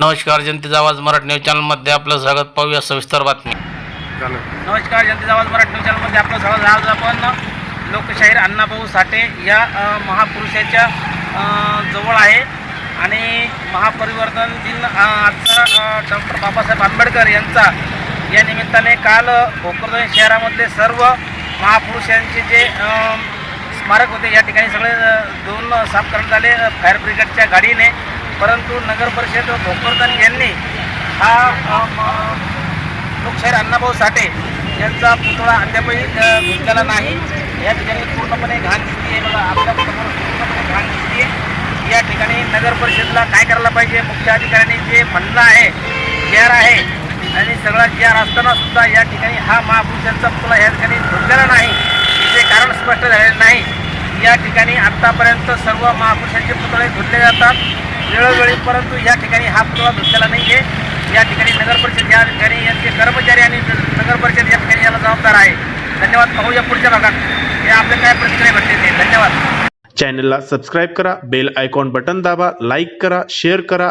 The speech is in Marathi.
नमस्कार, जनतेचा आवाज मराठी न्यूज चॅनलमध्ये आपलं स्वागत. पाहूया सविस्तर बातमी. नमस्कार, जनतेचा आवाज मराठी न्यूज चॅनलमध्ये आपलं स्वागत. आज आपण लोकशाहीर अण्णाभाऊ साठे या महापुरुषाच्या जवळ आहे आणि महापरिवर्तन दिन आजचा डॉक्टर बाबासाहेब आंबेडकर यांचा या निमित्ताने काल भोकरदन शहरामधले सर्व महापुरुषांचे जे स्मारक होते या ठिकाणी सगळे दोन साफ करण्यात आले फायर ब्रिगेडच्या गाडीने. परंतु नगर परिषद भोकरदन यांनी हा लोकशाहीर अण्णाभाऊ साठे यांचा पुतळा अद्यापही धुतलेला नाही. या ठिकाणी पूर्णपणे घाण दिसते आहे. बघा, आपल्या पूर्णपणे घाण दिसते आहे. या ठिकाणी नगर परिषदला काय करायला पाहिजे, मुख्य अधिकाऱ्यांनी जे म्हणणं आहे, जी आर आहे आणि सगळा जी आर असताना सुद्धा या ठिकाणी हा महापुरुषांचा पुतळा या ठिकाणी धुतलेला नाही. याचे कारण स्पष्ट झालेले नाही. या ठिकाणी आत्तापर्यंत सर्व महापुरुषांचे पुतळे धुतले जातात वेळोवेळी, परंतु या ठिकाणी हा पुतळा धुतलेला नाही आहे. या ठिकाणी नगर परिषद या ठिकाणी यांचे कर्मचारी आणि नगर परिषद या ठिकाणी याला जबाबदार आहे. धन्यवाद. पाहूया पुढच्या भागात हे आपले काय प्रतिक्रिया भेटते ते. धन्यवाद. चॅनलला सबस्क्राईब करा, बेल आयकॉन बटन दाबा, लाईक करा, शेअर करा.